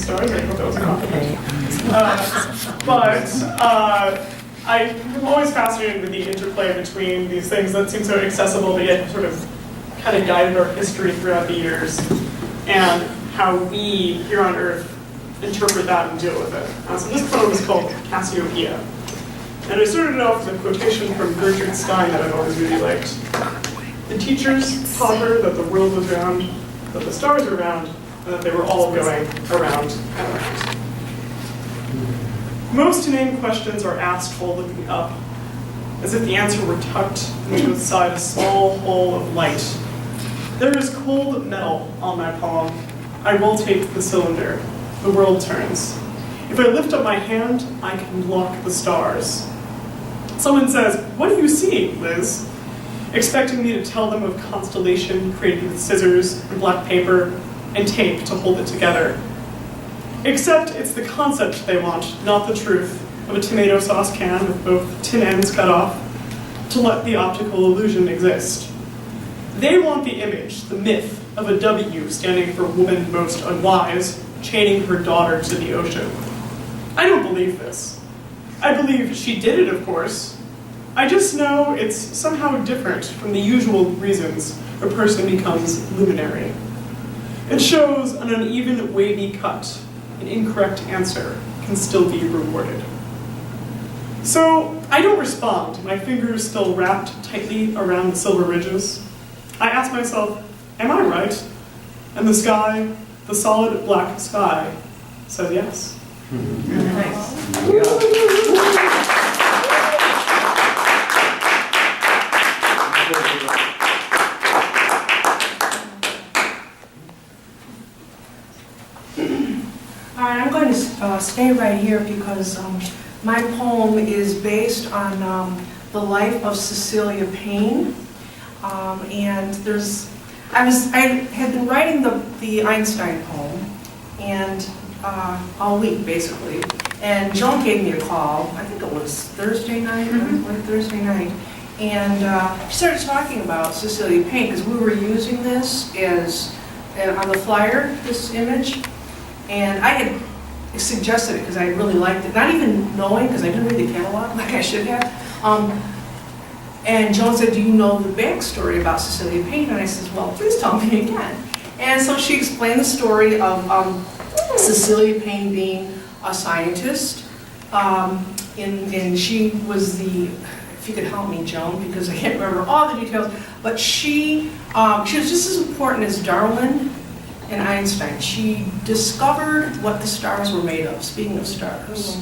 stars. I hope that was a compliment. I'm always fascinated with the interplay between these things that seem so accessible but yet sort of kind of guided our history throughout the years, and how we here on Earth interpret that and deal with it. So this poem is called Cassiopeia. And I started it off with a quotation from Gertrude Stein that I've always really liked. The teachers taught her that the world was round, that the stars were round, and that they were all going around and around. Most inane questions are asked while looking up, as if the answer were tucked into inside a small hole of light. There is cold metal on my palm. I rotate the cylinder. The world turns. If I lift up my hand, I can lock the stars. Someone says, "What do you see, Liz?" Expecting me to tell them of constellation created with scissors and black paper and tape to hold it together. Except it's the concept they want, not the truth, of a tomato sauce can with both tin ends cut off, to let the optical illusion exist. They want the image, the myth, of a W standing for woman most unwise, chaining her daughter to the ocean. I don't believe this. I believe she did it, of course. I just know it's somehow different from the usual reasons a person becomes luminary. It shows an uneven, wavy cut. An incorrect answer can still be rewarded. So I don't respond, my fingers still wrapped tightly around the silver ridges. I ask myself, am I right? And the sky, the solid black sky, says yes. Nice. All right, I'm going to stay right here because my poem is based on the life of Cecilia Payne, and I had been writing the Einstein poem, and all week basically, and Joan gave me a call. I think it was Thursday night, and she started talking about Cecilia Payne because we were using this as on the flyer, this image. And I had suggested it because I really liked it, not even knowing, because I didn't read the catalog like I should have. And Joan said, do you know the backstory about Cecilia Payne? And I said, well, please tell me again. And so she explained the story of Cecilia Payne being a scientist. And she was if you could help me, Joan, because I can't remember all the details, but she was just as important as Darwin and Einstein. She discovered what the stars were made of, speaking of stars.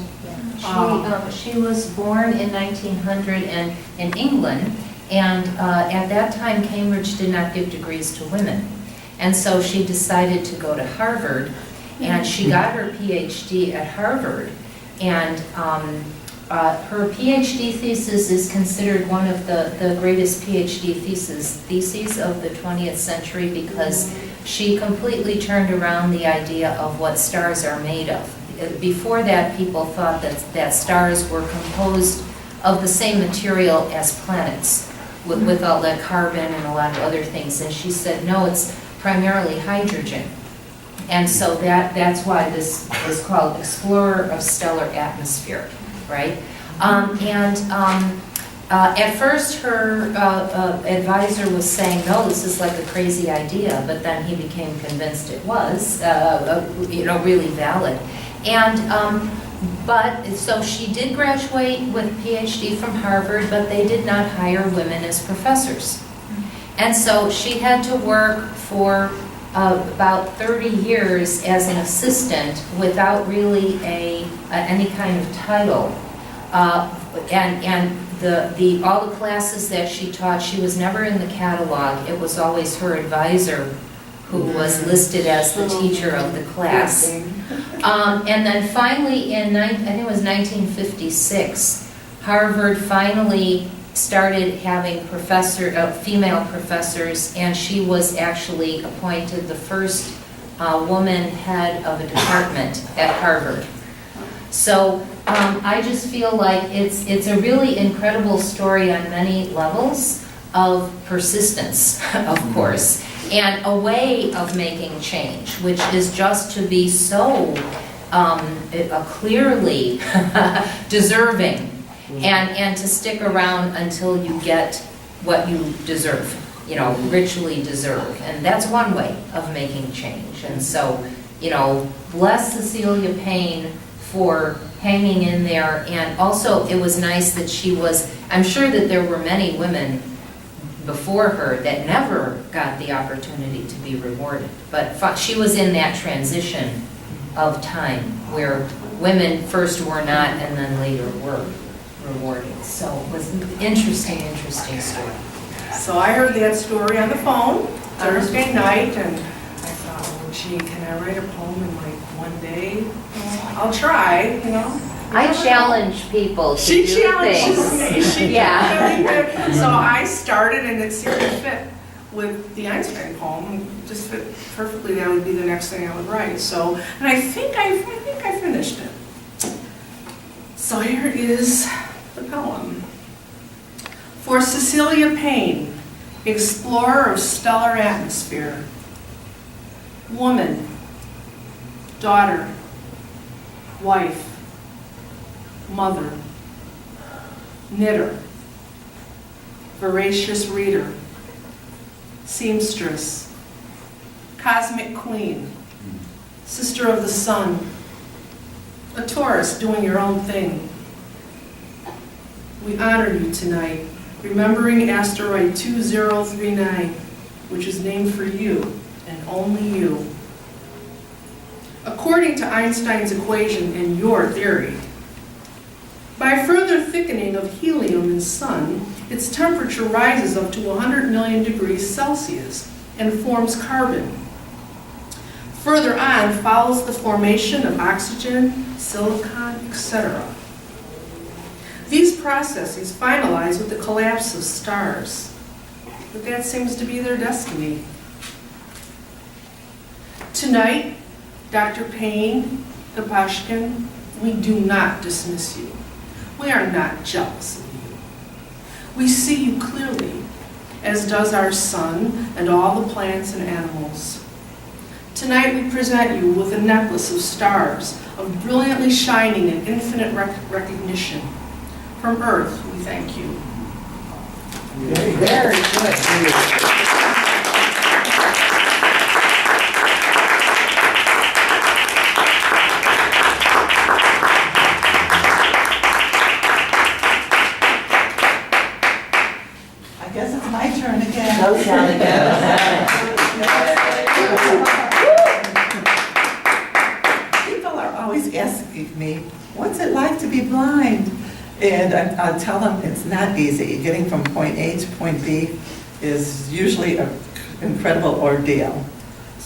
She was born in 1900 in England, and at that time Cambridge did not give degrees to women. And so she decided to go to Harvard, and she got her PhD at Harvard. And her PhD thesis is considered one of the greatest PhD theses of the 20th century because she completely turned around the idea of what stars are made of. Before that, people thought that stars were composed of the same material as planets, with all that carbon and a lot of other things. And she said, no, it's primarily hydrogen. And so that's why this is called Explorer of Stellar Atmosphere, right? At first, her advisor was saying, no, this is like a crazy idea, but then he became convinced it was, really valid. And, so she did graduate with a PhD from Harvard, but they did not hire women as professors. And so she had to work for about 30 years as an assistant without really any kind of title. All the classes that she taught, she was never in the catalog. It was always her advisor who was listed as the teacher of the class. And then finally I think it was 1956, Harvard finally started having female professors, and she was actually appointed the first woman head of a department at Harvard. So I just feel like it's a really incredible story on many levels of persistence, of course. and a way of making change, which is just to be so clearly deserving, and to stick around until you get what you deserve, you know, richly deserve. And that's one way of making change. And so, you know, bless Cecilia Payne for hanging in there. And also, it was nice that she was, I'm sure that there were many women before her that never got the opportunity to be rewarded. But she was in that transition of time where women first were not and then later were rewarded. So it was an interesting story. So I heard that story on the phone Thursday night, and I thought, oh gee, can I write a poem in like one day? I'll try, you know. I challenge people to She do challenges things. me. She Yeah. really did. So I started, and it seemed to fit with the Einstein poem. It just fit perfectly. That would be the next thing I would write. So, and I think I finished it. So here is the poem. For Cecilia Payne, explorer of stellar atmosphere. Woman, daughter, wife, mother, knitter, voracious reader, seamstress, cosmic queen, sister of the sun, a tourist doing your own thing. We honor you tonight, remembering asteroid 2039, which is named for you and only you. According to Einstein's equation and your theory, by further thickening of helium in sun, its temperature rises up to 100 million degrees Celsius and forms carbon. Further on follows the formation of oxygen, silicon, etc. These processes finalize with the collapse of stars, but that seems to be their destiny. Tonight, Dr. Payne, Kapashkin, we do not dismiss you. We are not jealous of you. We see you clearly, as does our sun and all the plants and animals. Tonight we present you with a necklace of stars, of brilliantly shining and infinite recognition. From Earth, we thank you. Very good. I guess it's my turn again. Go, Sally, People are always asking me, what's it like to be blind? And I'll tell them it's not easy. Getting from point A to point B is usually an incredible ordeal.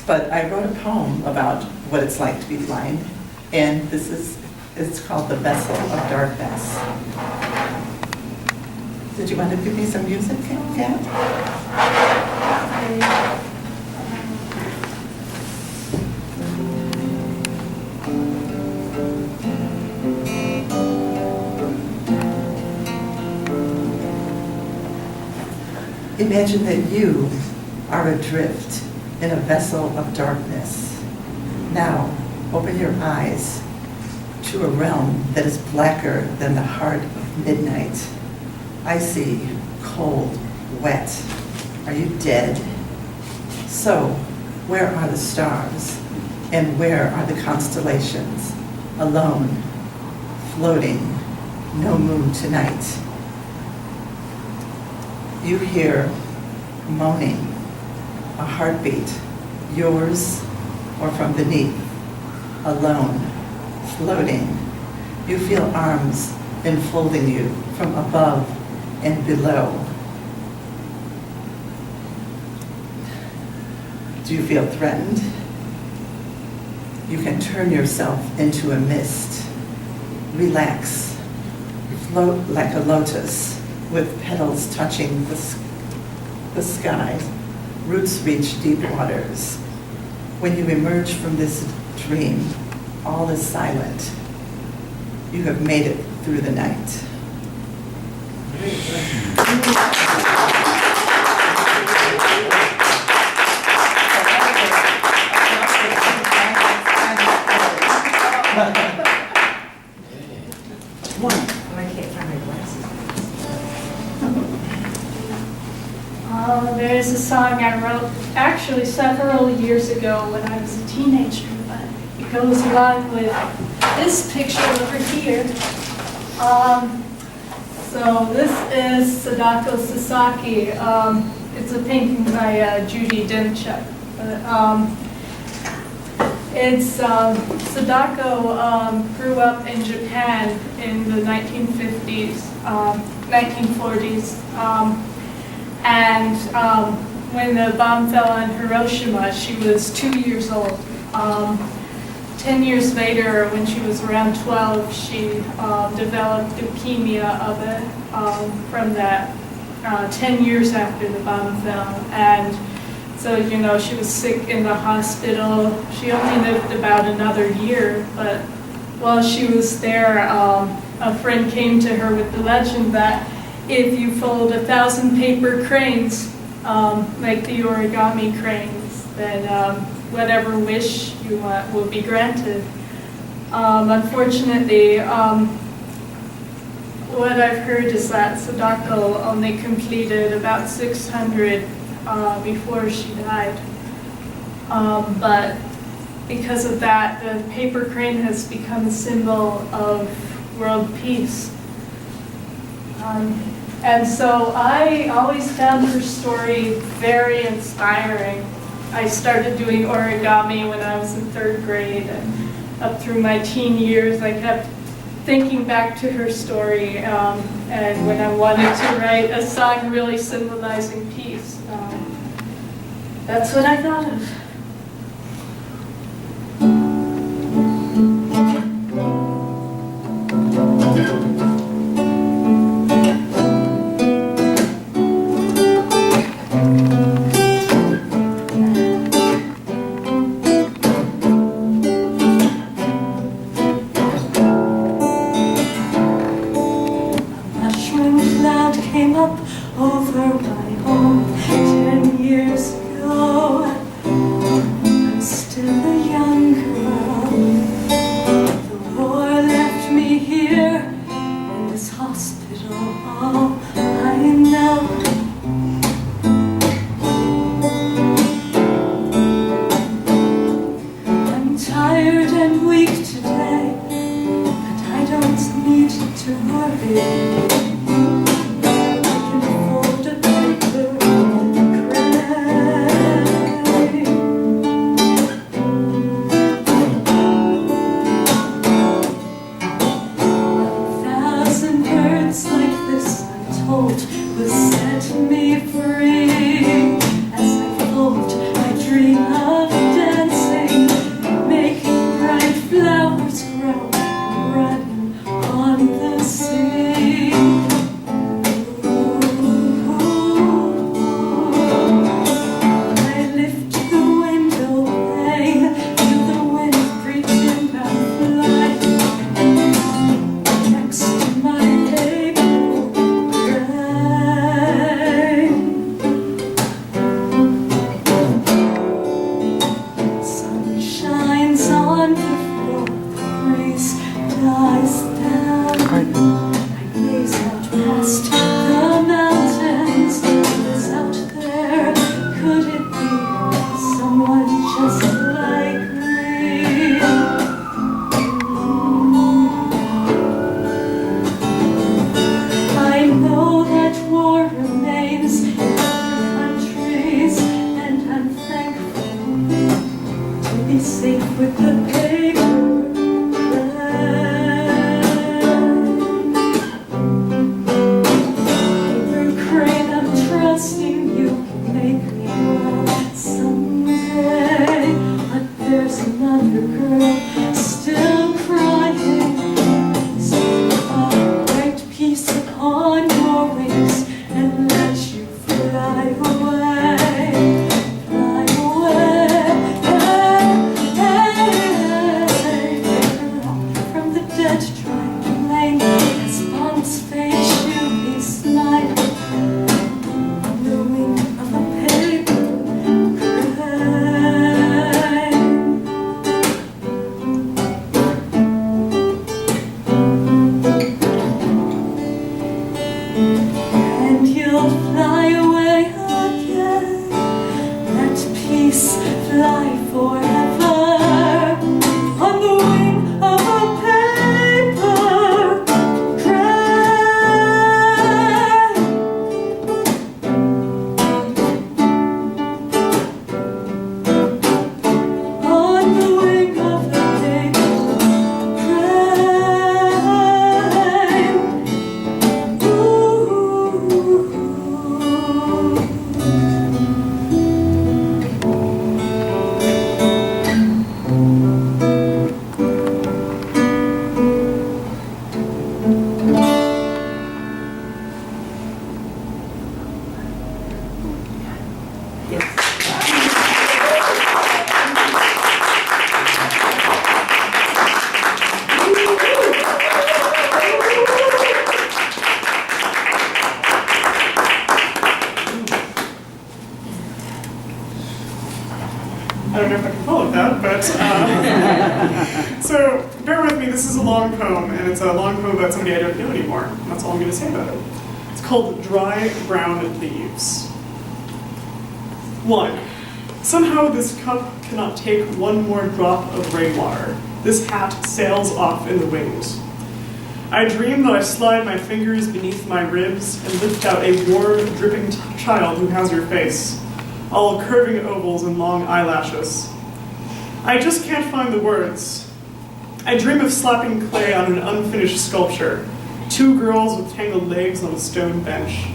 But I wrote a poem about what it's like to be blind, and it's called The Vessel of Darkness. Did you want to give me some music, Kat? Imagine that you are adrift in a vessel of darkness. Now, open your eyes to a realm that is blacker than the heart of midnight. Icy, cold, wet. Are you dead? So, where are the stars? And where are the constellations? Alone, floating, no moon tonight. You hear moaning, a heartbeat, yours or from beneath, alone, floating. You feel arms enfolding you from above and below. Do you feel threatened? You can turn yourself into a mist. Relax, float like a lotus with petals touching the sky. Roots reach deep waters. When you emerge from this dream, all is silent. You have made it through the night. I can't find my glasses. There's a song I wrote actually several years ago when I was a teenager, but it goes along with this picture over here. So this is Sadako Sasaki. It's a painting by Judy Demchuk. Sadako grew up in Japan in the 1950s, 1940s. And when the bomb fell on Hiroshima, she was 2 years old. 10 years later, when she was around 12, she developed leukemia from that 10 years after the bomb fell. And so, you know, she was sick in the hospital. She only lived about another year, but while she was there, a friend came to her with the legend that if you fold 1,000 paper cranes, like the origami cranes, then whatever wish you want will be granted. Unfortunately, what I've heard is that Sadako only completed about 600 before she died. But because of that, the paper crane has become a symbol of world peace. And so I always found her story very inspiring. I started doing origami when I was in 3rd grade, and up through my teen years, I kept thinking back to her story, and when I wanted to write a song really symbolizing peace, that's what I thought of. Came up over my home 10 years ago. I'm still a young girl. The war left me here in this hospital. Oh, I know. I'm tired and weak today, but I don't need to worry. Will set me free as I float. I dream of dancing, making bright flowers grow, running on the sea. I lift the window pane, feel the wind pretend I'm flying next to my baby. Safe with the paper crane. me, this is a long poem, and it's a long poem about somebody I don't know anymore. That's all I'm going to say about it. It's called Dry Brown Leaves. 1. Somehow this cup cannot take one more drop of rainwater. This hat sails off in the wind. I dream that I slide my fingers beneath my ribs and lift out a warm, dripping child who has your face, all curving ovals and long eyelashes. I just can't find the words. I dream of slapping clay on an unfinished sculpture, 2 girls with tangled legs on a stone bench.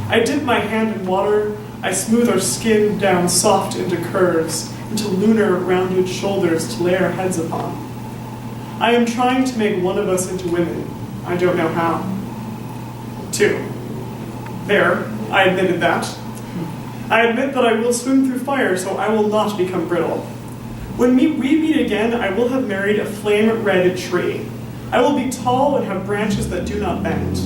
I dip my hand in water, I smooth our skin down soft into curves, into lunar rounded shoulders to lay our heads upon. I am trying to make one of us into women. I don't know how. 2. There, I admitted that. I admit that I will swim through fire, so I will not become brittle. When we meet again, I will have married a flame-red tree. I will be tall and have branches that do not bend.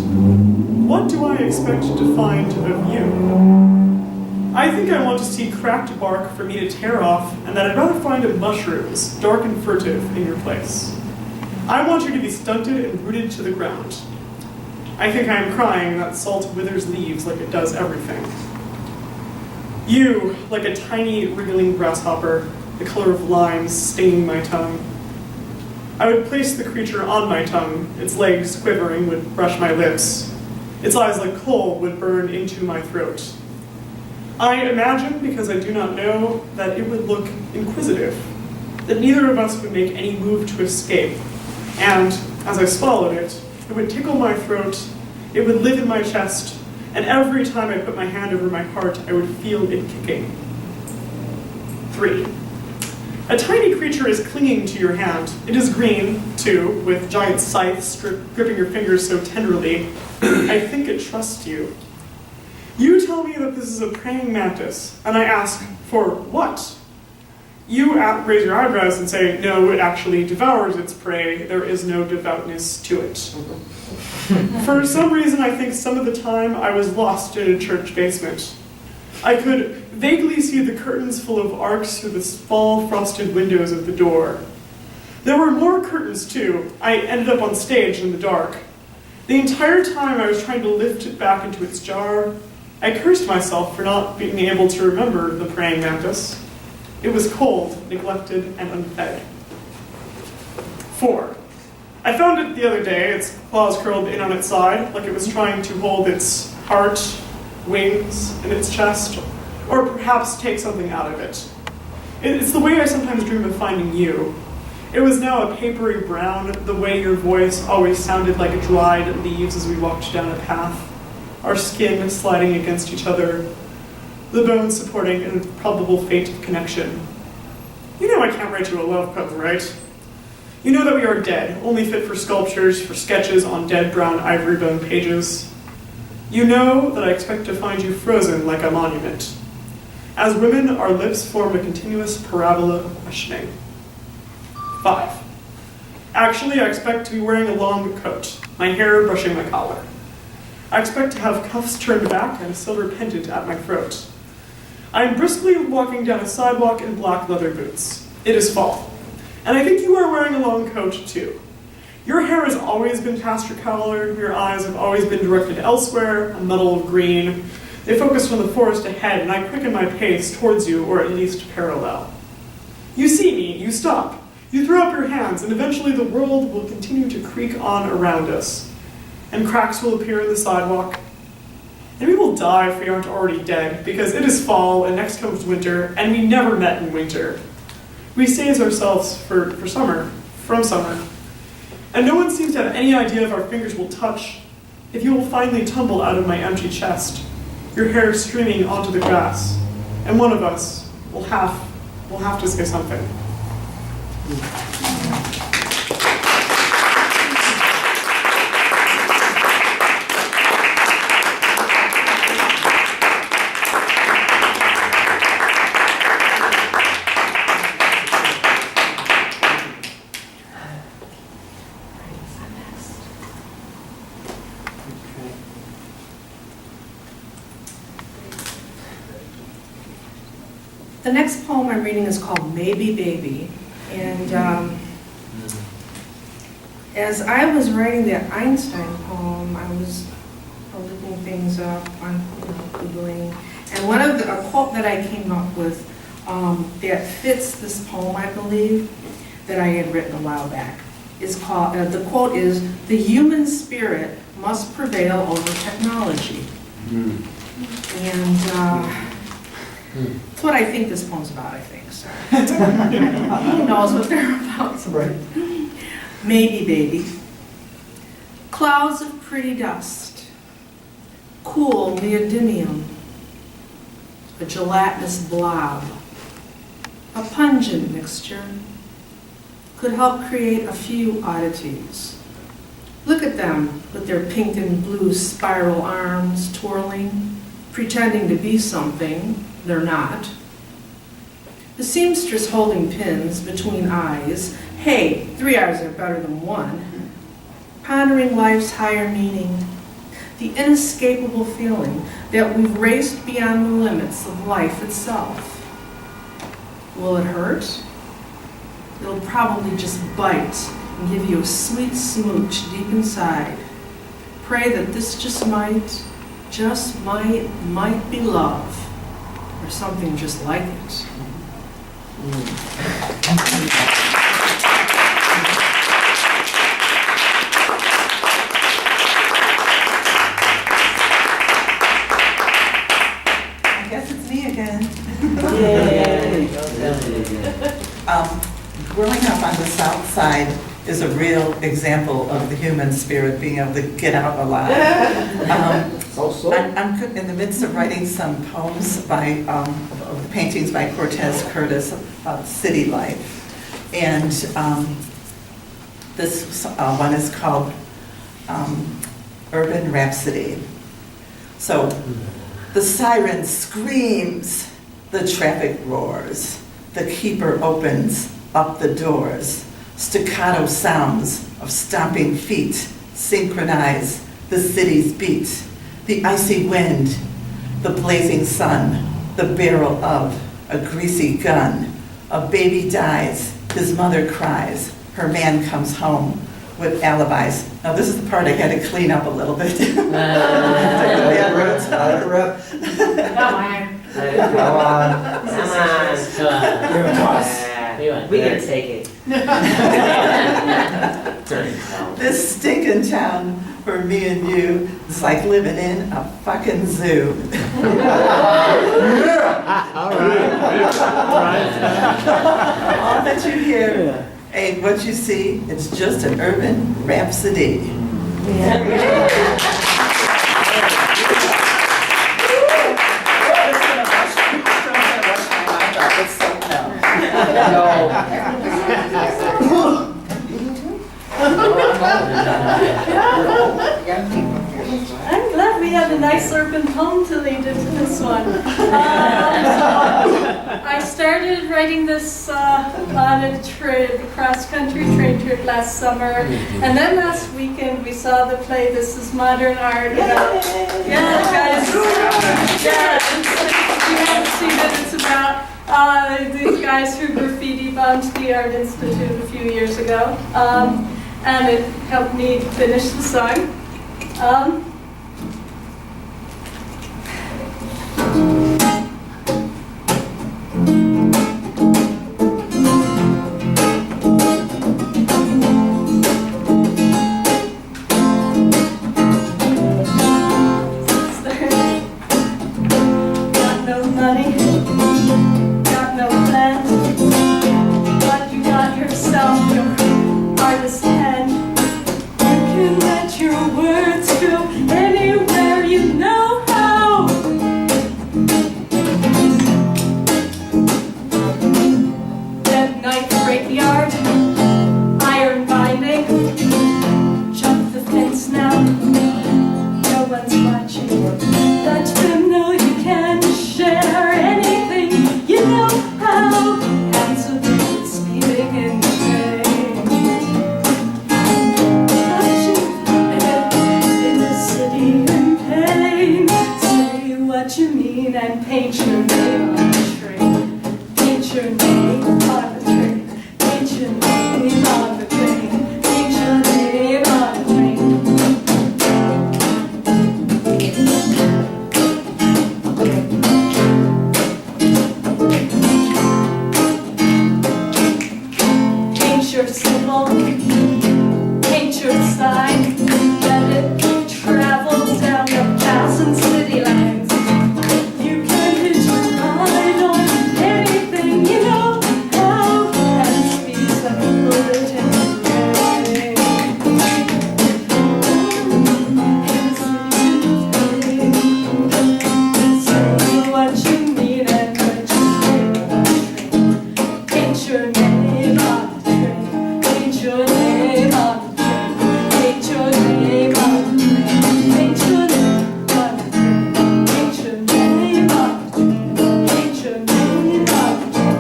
What do I expect to find of you? I think I want to see cracked bark for me to tear off, and that I'd rather find mushrooms, dark and furtive, in your place. I want you to be stunted and rooted to the ground. I think I am crying, and that salt withers leaves like it does everything. You, like a tiny, wriggling grasshopper, the color of limes staining my tongue. I would place the creature on my tongue, its legs quivering would brush my lips. Its eyes like coal would burn into my throat. I imagine, because I do not know, that it would look inquisitive, that neither of us would make any move to escape, and, as I swallowed it would tickle my throat, it would live in my chest, and every time I put my hand over my heart, I would feel it kicking. 3. A tiny creature is clinging to your hand. It is green, too, with giant scythes gripping your fingers so tenderly. I think it trusts you. You tell me that this is a praying mantis, and I ask, for what? You raise your eyebrows and say, no, it actually devours its prey. There is no devoutness to it. For some reason, I think some of the time I was lost in a church basement. I could vaguely see the curtains full of arcs through the small frosted windows of the door. There were more curtains, too. I ended up on stage in the dark. The entire time I was trying to lift it back into its jar, I cursed myself for not being able to remember the praying mantis. It was cold, neglected, and unfed. 4. I found it the other day, its claws curled in on its side, like it was trying to hold its heart, wings, in its chest, or perhaps take something out of it. It's the way I sometimes dream of finding you. It was now a papery brown, the way your voice always sounded like dried leaves as we walked down a path, our skin sliding against each other, the bones supporting an improbable fate of connection. You know I can't write you a love poem, right? You know that we are dead, only fit for sculptures, for sketches on dead brown ivory bone pages. You know that I expect to find you frozen like a monument. As women, our lips form a continuous parabola of questioning. 5. Actually, I expect to be wearing a long coat, my hair brushing my collar. I expect to have cuffs turned back and a silver pendant at my throat. I am briskly walking down a sidewalk in black leather boots. It is fall. And I think you are wearing a long coat, too. Your hair has always been past your collar, your eyes have always been directed elsewhere, a muddle of green. They focus from the forest ahead, and I quicken my pace towards you, or at least parallel. You see me, you stop. You throw up your hands, and eventually the world will continue to creak on around us. And cracks will appear in the sidewalk. And we will die if we aren't already dead, because it is fall, and next comes winter, and we never met in winter. We save ourselves for summer, from summer. And no one seems to have any idea if our fingers will touch, if you will finally tumble out of my empty chest, your hair streaming onto the grass, and one of us will have to say something. The next poem I'm reading is called Maybe Baby, and as I was writing that Einstein poem, I was looking things up on, Googling, and one of a quote that I came up with that fits this poem, I believe, that I had written a while back, is called, the quote is, "The human spirit must prevail over technology." And that's what I think this poem's about, I think, so. Who knows what they're about? Right. Maybe, baby. Clouds of pretty dust, cool neodymium, a gelatinous blob, a pungent mixture, could help create a few oddities. Look at them with their pink and blue spiral arms twirling, pretending to be something they're not. The seamstress holding pins between eyes, hey, 3 hours are better than 1, pondering life's higher meaning, the inescapable feeling that we've raced beyond the limits of life itself. Will it hurt? It'll probably just bite and give you a sweet smooch deep inside. Pray that this just might be love, or something just like it. I guess it's me again. Growing up on the South Side is a real example of the human spirit being able to get out alive. I'm in the midst of writing some poems of paintings by Cortez Curtis about city life. And this one is called Urban Rhapsody. So the siren screams, the traffic roars, the keeper opens up the doors, staccato sounds of stomping feet synchronize the city's beat, the icy wind, the blazing sun, the barrel of a greasy gun. A baby dies, his mother cries, her man comes home with alibis. Now this is the part I had to clean up a little bit. Come on. We can take it. This stinking town for me and you is like living in a fucking zoo. All that you hear ain't what you see, it's just an urban rhapsody. I'm glad we had a nice urban poem to lead into this one. I started writing this on a trip, a cross-country train trip last summer, and then last weekend we saw the play This Is Modern Art. Yeah, guys. Yeah, you have to see that it's about these guys who graffiti bombed the Art Institute a few years ago, and it helped me finish the song. Got no money, got no plans, but you got yourself your artist hand. You can let your words go label, paint your sign, let it travel down 1,000 city lines. You can hitch a ride on anything you know how, and it speeds like a bullet in the rain. Say what you mean and what you say. Paint your name on the train. Paint your name on the train. Paint your name on the train. Paint your name on the train. Paint your name on the train. Paint your name on the train.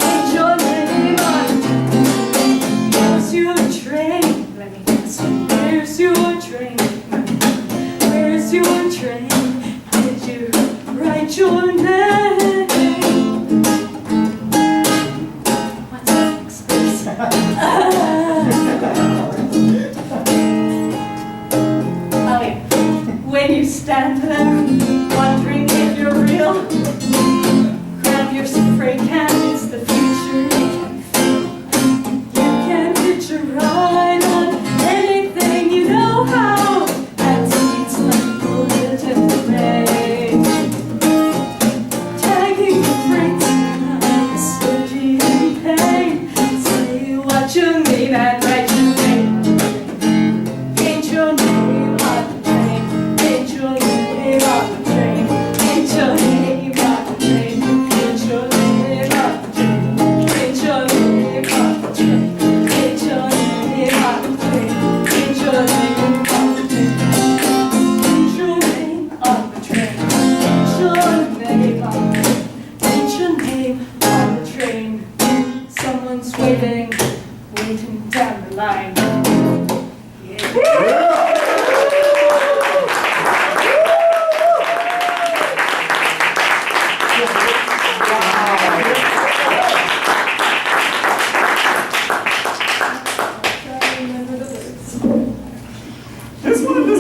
Paint your name on the train. Where's your train? Let me ask you. Where's your train? Where's your train? Did you write your name? What's next, please? Oh yeah. When you stand there